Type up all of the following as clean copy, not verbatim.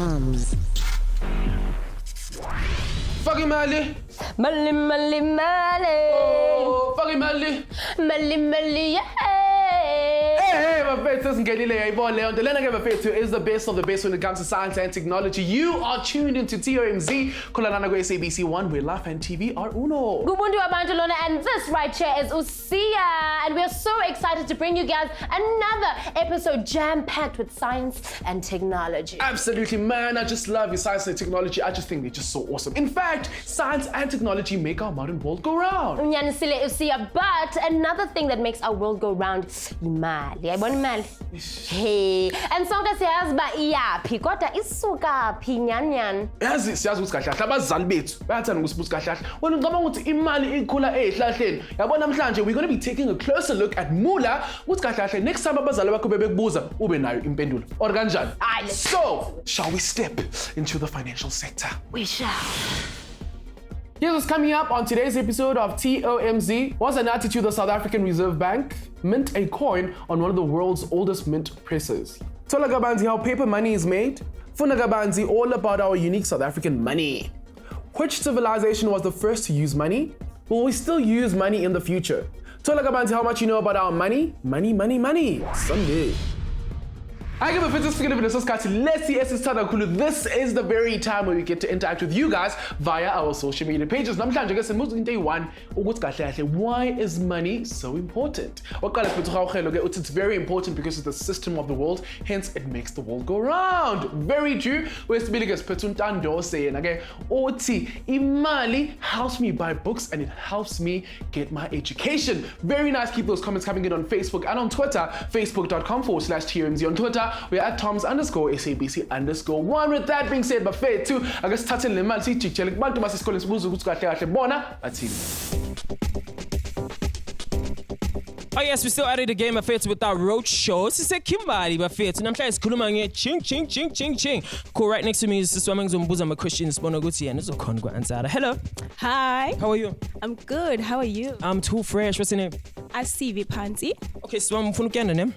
TOMz. Fucking Mali. Mali, Mali, Mali. Oh, fucking Mali. Mali, Mali, yeah. Hey, my face doesn't get Leon. The Lena is the best of the best when it comes to science and technology. You are tuned into TOMz. Kulanana go SABC 1, where life and TV are uno. Gubundu Abanjalona, and this right here is Usia. And we are so excited to bring you guys another episode jam-packed with science and technology. Absolutely, man. I just love your science and technology. I just think they're just so awesome. In fact, science and technology make our modern world go round. Unyanisile Usia, but another thing that makes our world go round, imali. Yayibona imali. Hey, and sonke siyazi ba iyaphi kodwa isuka phi nyanyan. Yazi siyazi ukuthi kahle abazali bethu bayathanda ukusibuza kahle. Wena ngicabanga ukuthi imali ikhula ezihlahleni. Yabona namhlanje we're going to be taking a closer look at mula ukuthi kahle next time abazali bakho bebekubuza ube nayo impendulo. Or kanjani? So, shall we step into the financial sector? We shall. Here's what's coming up on today's episode of TOMz. Was an attitude the South African Reserve Bank mint a coin on one of the world's oldest mint presses. Tola Gabanzi, how paper money is made. Funa Gabanzi, all about our unique South African money. Which civilization was the first to use money? Will we still use money in the future? Tola Gabanzi, how much you know about our money? Money, money, money. Sunday. I give a fit This is the very time where we get to interact with you guys via our social media pages. Why is money so important? It's very important because it's the system of the world, hence it makes the world go round. Very true. Imali helps me buy books and it helps me get my education. Very nice. Keep those comments coming in on Facebook and on Twitter. Facebook.com/TOMz on Twitter. We're at TOMz_SABC_1. With that being said, Buffet too, I guess Tatin Liman, see Chichelik, Bantu Masisco, Bona, that's it. Oh yes, we still added the game of fates with our road show. This is a Kimbali Buffet. And I'm trying to kulumang ching ching ching ching ching. Cool, right next to me is Swimming Zumbuza. I'm a Christian Sponoguti and it's a Congo Ansara. Hello. Hi. How are you? I'm good. How are you? I'm too fresh. What's your name? CV Panti. Okay, so I'm Funukenda name.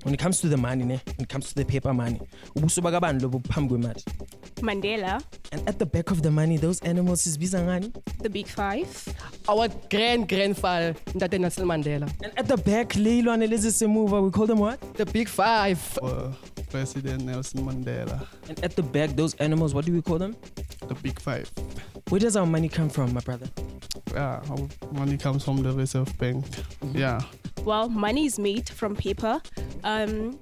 When it comes to the money, when it comes to the paper money, Mandela. and at the back of the money, those animals is Bizangani. The Big Five. Our grandfather, Ndate Nelson Mandela. And at the back, Leilo and Elizabeth Semuva, we call them what? The Big Five. President Nelson Mandela. And at the back, those animals, what do we call them? The Big Five. Where does our money come from, my brother? Yeah, our money comes from the Reserve Bank. Yeah. Well, money is made from paper.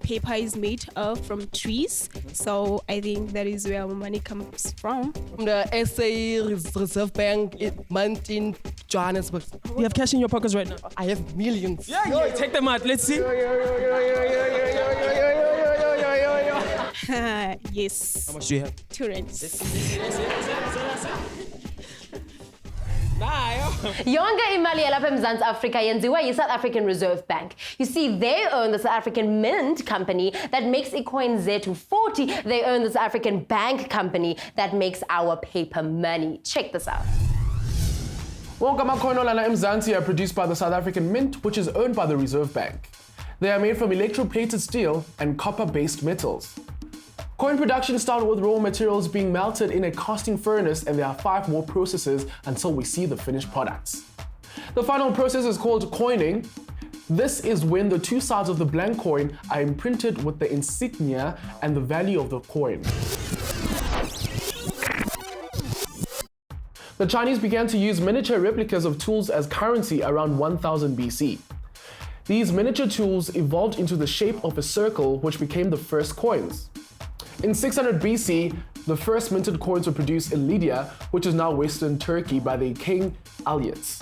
Paper is made from trees. So I think that is where our money comes from. The SA Reserve Bank month in Johannesburg. You have cash in your pockets right now? I have millions. Yeah, take them out. Let's see. Yes. How much do you have? 2 rands. Yonke imali yalapha eMzantsi Afrika yenziwa yi-South African Reserve Bank. You see, they own the South African Mint company that makes icoin zethu 40. They own the South African Bank company that makes our paper money. Check this out. Wonke amacoin olana eMzantsi are produced by the South African Mint, which is owned by the Reserve Bank. They are made from electroplated steel and copper-based metals. Coin production started with raw materials being melted in a casting furnace, and there are 5 more processes until we see the finished products. The final process is called coining. This is when the 2 sides of the blank coin are imprinted with the insignia and the value of the coin. The Chinese began to use miniature replicas of tools as currency around 1000 BC. These miniature tools evolved into the shape of a circle, which became the first coins. In 600 BC, the first minted coins were produced in Lydia, which is now Western Turkey, by the King Alyattes.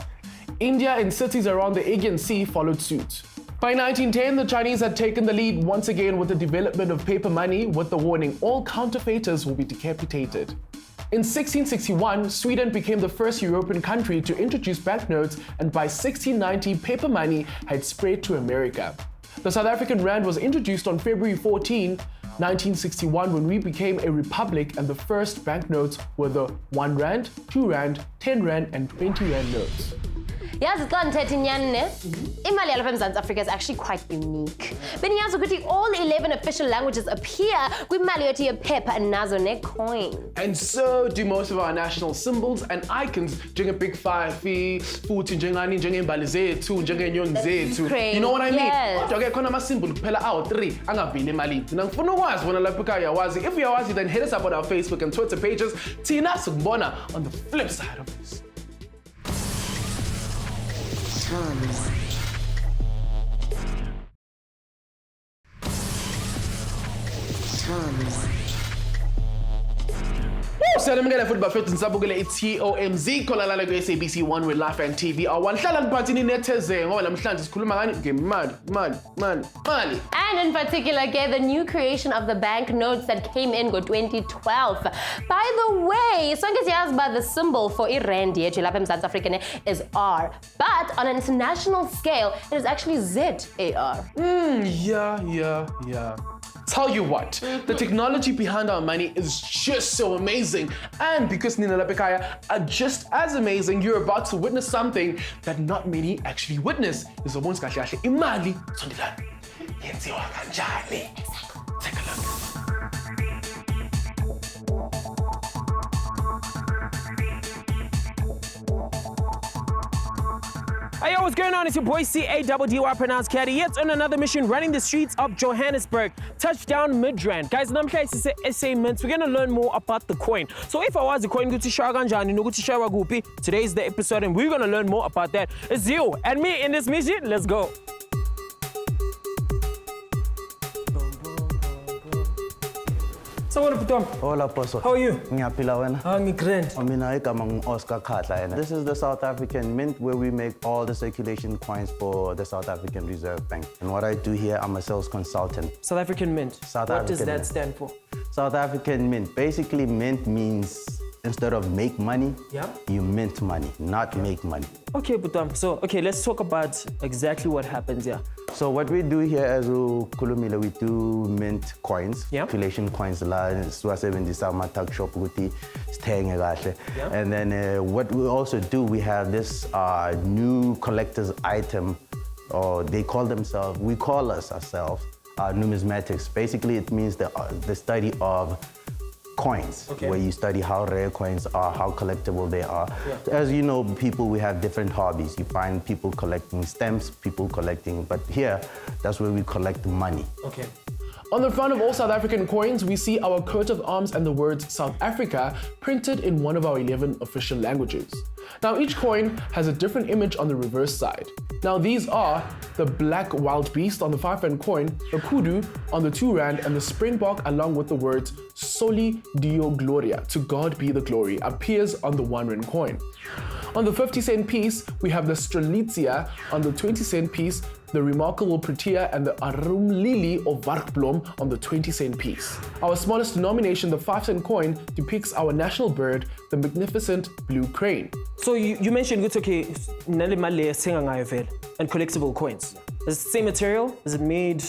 India and cities around the Aegean Sea followed suit. By 1910, the Chinese had taken the lead once again with the development of paper money, with the warning, all counterfeiters will be decapitated. In 1661, Sweden became the first European country to introduce banknotes, and by 1690, paper money had spread to America. The South African Rand was introduced on February 14, 1961, when we became a republic, and the first banknotes were the 1 Rand, 2 Rand, 10 Rand, and 20 Rand notes. Yazi xa ndithetha inyani ne? Imali yalapha eMzantsi Africa is actually quite unique. Beniyazi ukuthi all 11 official languages appear kwimali yethu yephepha nazo ne-coin. And so do most of our national symbols and icons, njenge-Big Five, futhi njengembali zethu, njengenyoni zethu. You know what I mean? Kodwa-ke khona ama-symbol kuphela awu-3 angavini emalini. Mina ngifuna ukwazi bona lapha ekhaya uyawazi. If uyawazi, then hit us up on our Facebook and Twitter pages. Thina sikubona on the flip side of this. TOMz. Siyamukela futhi bafethu nisabukele i-TOMz kholalala ku-SABC 1 with Life and TV. Awanhlala ngiphathini netheze ngoba namhlanje sikhuluma ngani ngemali. And in particular, the new creation of the banknotes that came in go-2012. By the way, sonke siyazi about the symbol for irand yethu lapha eMzantsi Africa is R. But on an international scale, it is actually ZAR. Yeah. Tell you what, the technology behind our money is just so amazing. And because Nina Lapekaya are just as amazing, you're about to witness something that not many actually witness. Is almost imali sondilani. Yenziwa kanjani? Take a look. Hey, yo, what's going on? It's your boy C-A-D-D-Y, pronounced Caddy. Yet on another mission running the streets of Johannesburg. Touchdown Midrand. Guys, namhlanje sise SA Mint. We're going to learn more about the coin. So if I was the coin, today's the episode and we're going to learn more about that. It's you and me in this mission. Let's go. So what up, Tom? Hola, Poso. How are you? Ngiyaphila wena. I'm grand. Mina igama ngu-Oscar Khatla. This is the South African Mint where we make all the circulation coins for the South African Reserve Bank. And what I do here, I'm a sales consultant. South African Mint. What does that Mint. stand for? South African Mint. Basically, mint means instead of make money, you mint money, not make money. Okay, Butam. So, let's talk about exactly what happens here. So what we do here as ukhulumile, we do mint coins, circulation coins la siwasebenzisa ama-tuck shop ukuthi sithenge kahle. And then what we also do, we have this new collector's item, or they call themselves, we call ourselves numismatics. Basically, it means the study of coins, where you study how rare coins are, how collectible they are. As you know, we have different hobbies. You find people collecting stamps, people collecting, but here, that's where we collect money. Okay. On the front of all South African coins, we see our coat of arms and the words South Africa printed in one of our 11 official languages. Now, each coin has a different image on the reverse side. Now, these are the black wild beast on the 5-rand coin, the kudu on the 2-rand, and the springbok along with the words Soli Dio Gloria, to God be the glory, appears on the 1-rand coin. On the 50-cent piece, we have the Strelitzia. On the 20-cent piece, the remarkable Protea and the Arum Lily or Varkblom on the 20-cent piece. Our smallest denomination, the 5-cent coin, depicts our national bird, the magnificent blue crane. So you mentioned and collectible coins. Is it the same material? Is it made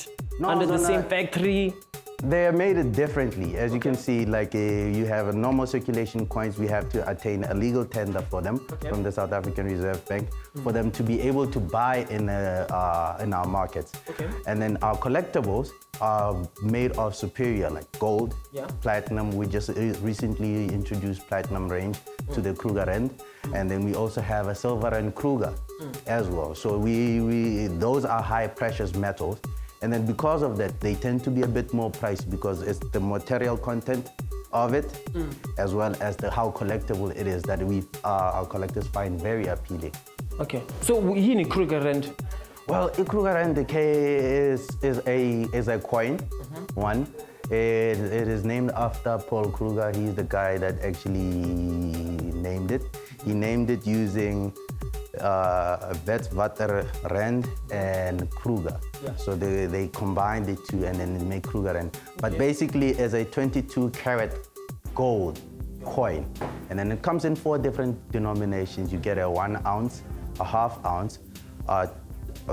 under the same factory? They are made differently. As you can see, like you have a normal circulation coins, we have to attain a legal tender for them from the South African Reserve Bank for them to be able to buy in our markets. And then our collectibles are made of superior, like gold, platinum. We just recently introduced platinum range to the Kruger end. And then we also have a silver and Kruger as well. So those are high precious metals. And then because of that, they tend to be a bit more priced because it's the material content of it, as well as how collectible it is that our collectors find very appealing. Okay. So yini Kruger rand? Well, Kruger rand is a coin. One. It is named after Paul Kruger. He's the guy that actually named it. He named it using Wetswater Rand and Kruger. So they combined the two and then they make Kruger Rand. But basically it's a 22-karat gold coin. And then it comes in 4 different denominations. You get a 1 ounce, a half ounce, a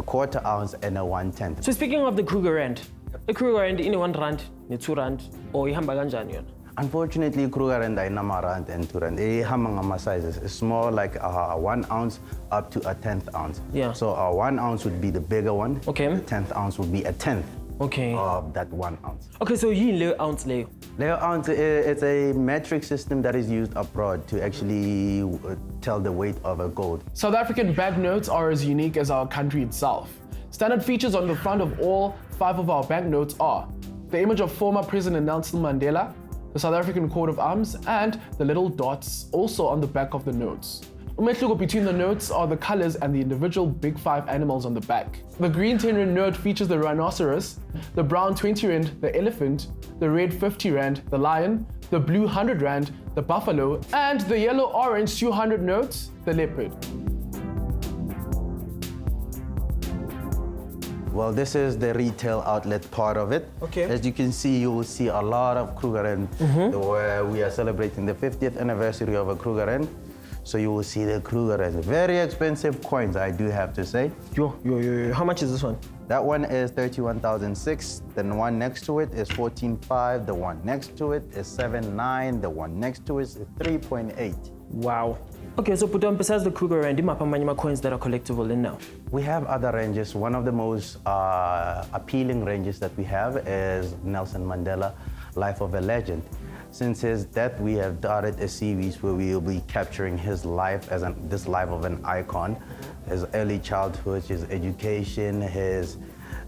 quarter ounce, and a 1/10. So speaking of the Kruger Rand, a Kruger Rand in 1 rand, 2 rand, or ihamba kanjani yona? Unfortunately, Kruger and Namarand and Turan, they have sizes. It's small, like 1 ounce up to a 1/10 ounce. Yeah. So 1 ounce would be the bigger one. Okay. The 1/10 ounce would be a 1/10 Okay. of that 1 ounce. Okay, so you leo ounce leo. Layer ounce, it's a metric system that is used abroad to actually tell the weight of a gold. South African banknotes are as unique as our country itself. Standard features on the front of all 5 of our banknotes are the image of former President Nelson Mandela, the South African coat of arms, and the little dots also on the back of the notes. Umehluko between the notes are the colors and the individual big 5 animals on the back. The green 10 Rand note features the rhinoceros, the brown 20 Rand, the elephant, the red 50 Rand, the lion, the blue 100 Rand, the buffalo, and the yellow-orange 200 notes, the leopard. Well, this is the retail outlet part of it. Okay. As you can see, you will see a lot of Kruger where we are celebrating the 50th anniversary of a Kruger. So you will see the Kruger, very expensive coins, I do have to say. Yo. How much is this one? That one is 31,006. Then the one next to it is 14.5. The one next to it is 7.9. The one next to it is 3.8. Wow. Okay, so Putam, besides the Kruger and Dimapamanyama coins that are collectible in now? We have other ranges. One of the most appealing ranges that we have is Nelson Mandela, Life of a Legend. Since his death, we have started a series where we will be capturing his life as this life of an icon, his early childhood, his education, his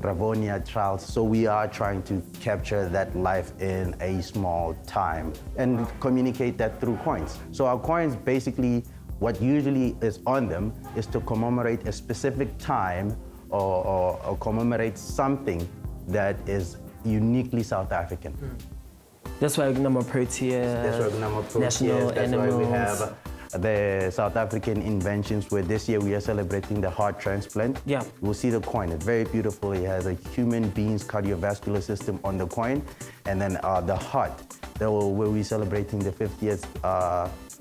Ravonia trials. So we are trying to capture that life in a small time and communicate that through coins. So our coins, basically, what usually is on them is to commemorate a specific time or commemorate something that is uniquely South African. That's why number Proteas, That's why number Proteas, national that's animals. why we have the South African inventions, where this year we are celebrating the heart transplant. Yeah. We'll see the coin. It's very beautiful. It has a human being's cardiovascular system on the coin. And then the heart, where we're celebrating the 50th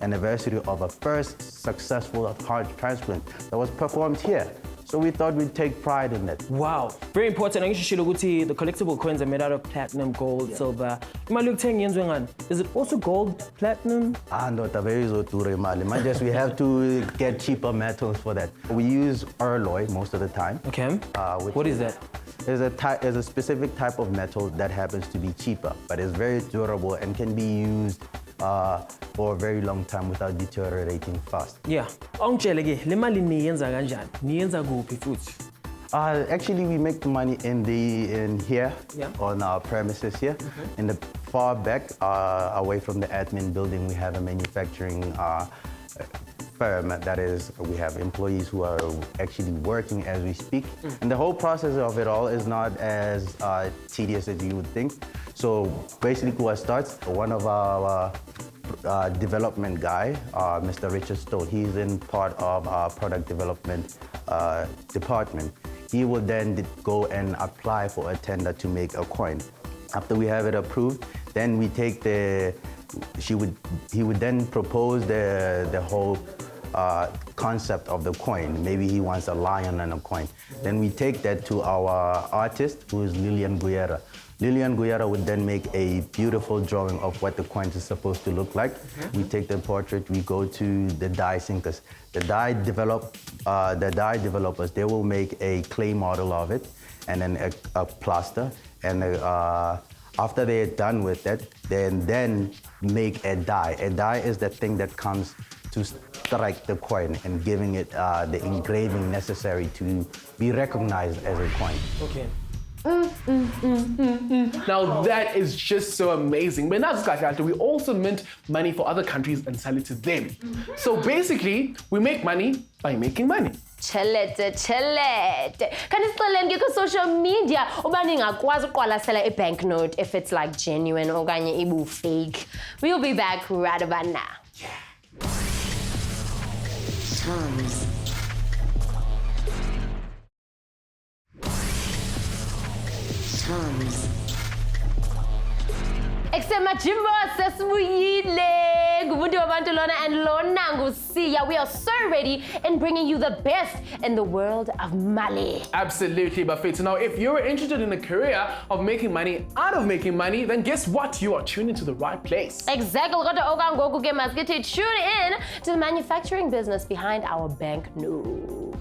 anniversary of a first successful heart transplant that was performed here. So we thought we'd take pride in that. Wow, very important. The collectible coins are made out of platinum, gold, silver. Is it also gold, platinum? We have to get cheaper metals for that. We use alloy most of the time. Okay. What is that? There's a specific type of metal that happens to be cheaper, but it's very durable and can be used for a very long time without deteriorating fast. Yeah. Actually, we make the money in here, on our premises here. In the far back, away from the admin building, we have a manufacturing firm that is, we have employees who are actually working as we speak. And the whole process of it all is not as tedious as you would think. So basically what starts, one of our development guy, Mr. Richard Stoll, he's in part of our product development department. He will then go and apply for a tender to make a coin. After we have it approved, then we take he would then propose the whole concept of the coin. Maybe he wants a lion and a coin. Then we take that to our artist, who is Lilian Guerra. Lilian Guerra would then make a beautiful drawing of what the coin is supposed to look like. We take the portrait, we go to the die sinkers. The die developers, they will make a clay model of it and then a plaster. And after they're done with that, then make a die. A die is the thing that comes to strike the coin and giving it the engraving necessary to be recognized as a coin. Okay. Now that is just so amazing. But not just like that, we also mint money for other countries and sell it to them. So basically, we make money by making money. Chelete. Can you still lend you social media? Ubani ngakwazi ukuqwalasela a banknote if it's like genuine or ibu fake. We'll be back right about now. TOMz. TOMz. Except Majimbo sesibuyile. Ngumuntu Bantolona and Lonangu Siya. We are so ready in bringing you the best in the world of Mali. Absolutely, Bafethu. Now, if you're interested in a career of making money out of making money, then guess what? You are tuned into the right place. Exactly. Tune in to the manufacturing business behind our Banknote.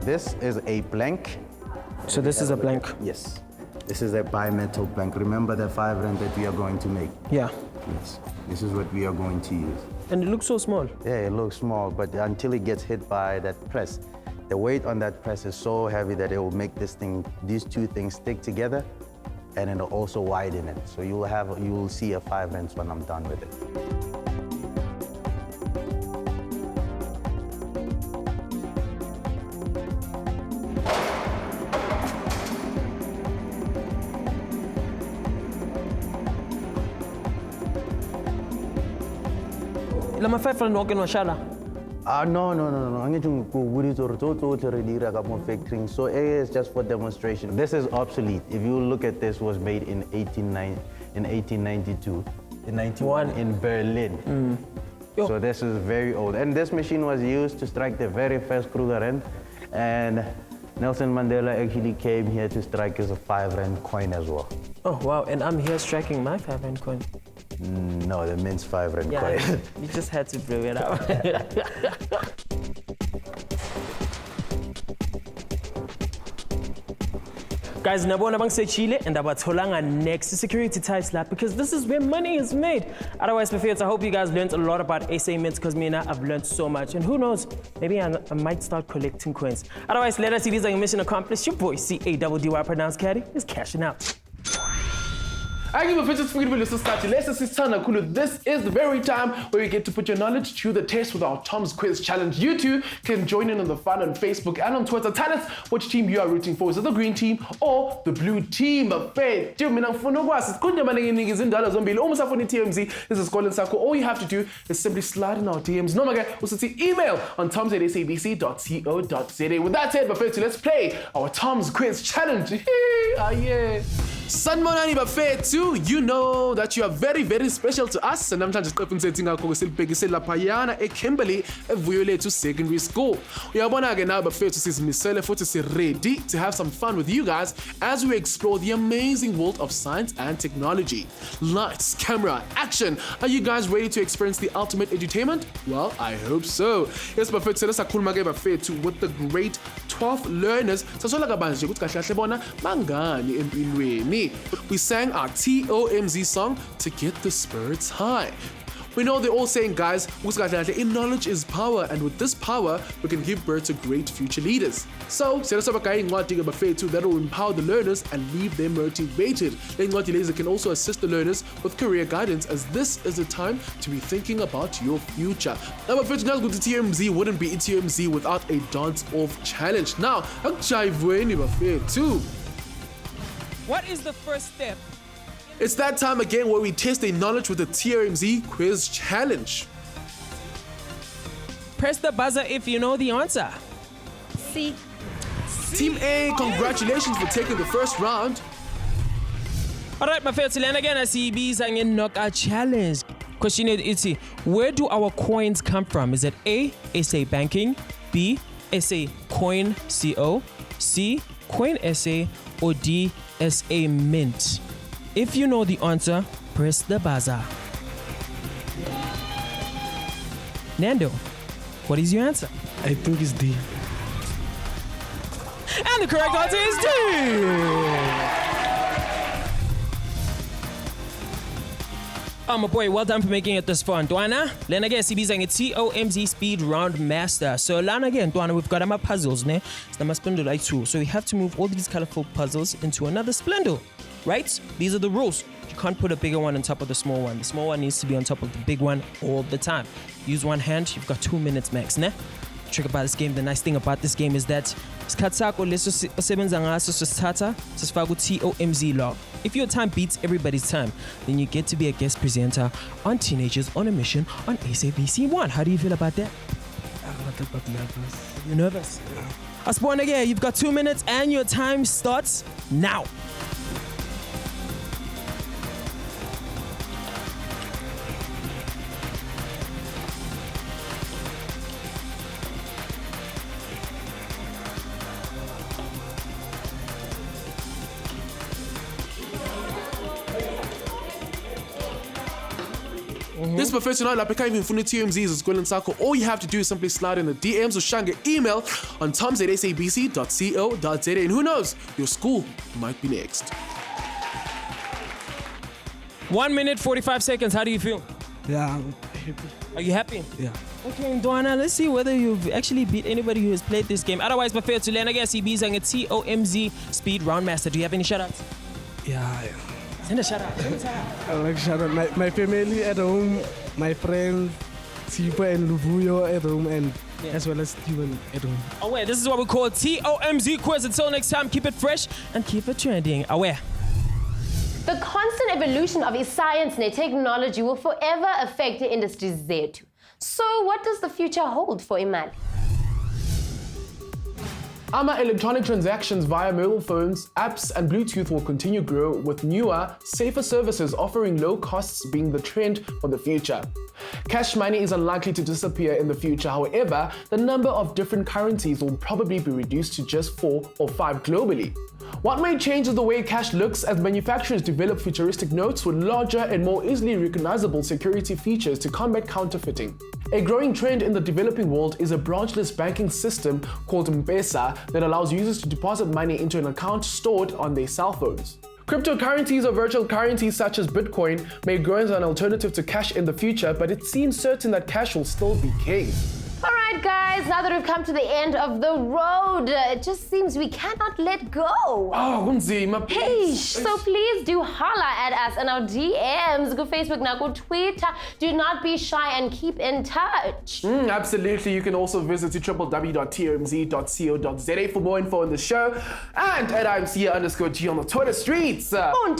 This is a blank. So this is a blank. Yes. This is a bimetal blank. Remember the 5 rand that we are going to make? Yeah. Yes. This is what we are going to use. And it looks so small. Yeah, it looks small, but until it gets hit by that press, the weight on that press is so heavy that it will make these two things stick together, and it'll also widen it. So you will see a 5 rands when I'm done with it. Lama 5 rand walking on Shala. No. So A is just for demonstration. This is obsolete. If you look at this, was made in 1892, in 91 in Berlin. So this is very old. And this machine was used to strike the very first Kruger rand. And Nelson Mandela actually came here to strike as a 5 rand coin as well. Oh wow, and I'm here striking my 5 rand coin. No, the mince 5 rand coin. You just had to blow it out. Guys, nabona bangisechile and abatholanga next security ties lab because this is where money is made. Otherwise, Bafethu, I hope you guys learned a lot about SA Mint because I've learned so much. And who knows, maybe I might start collecting coins. Otherwise, let us see these are your mission accomplished. Your boy CADDY pronounced Caddy is cashing out. This is the very time where you get to put your knowledge to the test with our TOMz quiz challenge. You too can join in on the fun on Facebook and on Twitter. Tell us which team you are rooting for. Is it the green team or the blue team? All you have to do is simply slide in our DMs. No, email on tomz@sabc.co.za. With that said, let's play our TOMz quiz challenge. Yeah. Sanmonani Bafethu, you know that you are very, very special to us. And I'm trying to Kimberley to secondary school. We are now Bafethu ready to have some fun with you guys as we explore the amazing world of science and technology. Lights, camera, action. Are you guys ready to experience the ultimate edutainment? Well, I hope so. Yes, Bafethu with the great 12 learners. We sang our TOMz song to get the spirits high. We know they're all saying, guys, knowledge is power, and with this power, we can give birth to great future leaders. So, that will empower the learners and leave them motivated. It can also assist the learners with career guidance, as this is the time to be thinking about your future. Now, TOMz wouldn't be TOMz without a dance-off challenge. Now, what is the first step? It's that time again where we test their knowledge with the TOMz quiz challenge. Press the buzzer if you know the answer. C. Team A, congratulations for taking the first round. All right, Bafethu, and again, I see B's and knockout challenge. Question is, where do our coins come from? Is it A, SA Banking, B, SA Coin CO, C, Coin SA, or D, SA Mint? If you know the answer, press the buzzer. Nando, what is your answer? I think it's D. And the correct answer is D. Oh, my boy, well done for making it this far, Dwana. Then again, CB's saying it's TOMz Speed Round Master. So, Lana again, Dwana, we've got our puzzles, ne? It's the spindle light tool. So, we have to move all these colorful puzzles into another spindle, right? These are the rules. You can't put a bigger one on top of the small one. The small one needs to be on top of the big one all the time. Use one hand, you've got 2 minutes max, ne? The trick about this game, the nice thing about this game is that TOMz log. If your time beats everybody's time, then you get to be a guest presenter on Teenagers on a Mission on SABC 1. How do you feel about that? I'm not that nervous. You're nervous? Asiboneke, you've got 2 minutes and your time starts now. This professional application even funny TOMz is going circle. All you have to do is simply slide in the DMs or shanga email on TOMz at sabc.co.za, and who knows, your school might be next. 1 minute, 45 seconds. How do you feel? Yeah. Are you happy? Yeah. Okay, Dwana, let's see whether you've actually beat anybody who has played this game. Otherwise, prefer to learn again. CB's a TOMz Speed Round Master. Do you have any shoutouts? Yeah. Send a shout out. I like shout out my family at home, my friends, Sipa and Luvuyo at home, and as well as Steven at home. Aware, this is what we call TOMz quiz. Until next time, keep it fresh and keep it trending. Aware. The constant evolution of science and technology will forever affect the industries zethu. So what does the future hold for Imali? Electronic transactions via mobile phones, apps, and Bluetooth will continue to grow, with newer, safer services offering low costs being the trend for the future. Cash money is unlikely to disappear in the future. However, the number of different currencies will probably be reduced to just 4 or 5 globally. What may change is the way cash looks as manufacturers develop futuristic notes with larger and more easily recognizable security features to combat counterfeiting. A growing trend in the developing world is a branchless banking system called M-Pesa that allows users to deposit money into an account stored on their cell phones. Cryptocurrencies or virtual currencies such as Bitcoin may grow as an alternative to cash in the future, but it seems certain that cash will still be king. Alright guys, now that we've come to the end of the road, it just seems we cannot let go. Oh, Unzima. Hey, so please do holla at us on our DMs. Go Facebook now, go Twitter. Do not be shy and keep in touch. Absolutely. You can also visit www.tomz.co.za for more info on the show. And at IMC_G on the Twitter streets. _P on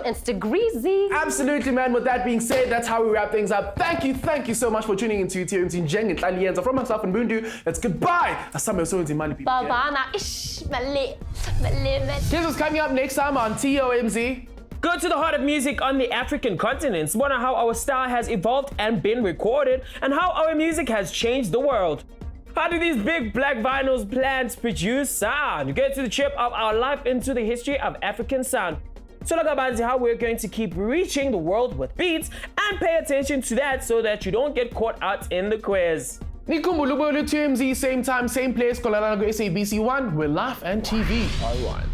Instagram. Absolutely, man. With that being said, that's how we wrap things up. Thank you so much for tuning into TOMz Njeng and Alienza. From myself and Bundu, that's goodbye. Here's what's coming up next time on TOMz. Go to the heart of music on the African continent. Wonder how our style has evolved and been recorded, and how our music has changed the world. How do these big black vinyls plants produce sound? Get to the trip of our life into the history of African sound. So look about how we're going to keep reaching the world with beats, and pay attention to that so that you don't get caught out in the quiz. Nikumbu TOMz, same time, same place, SABC 1, where life and TV are one.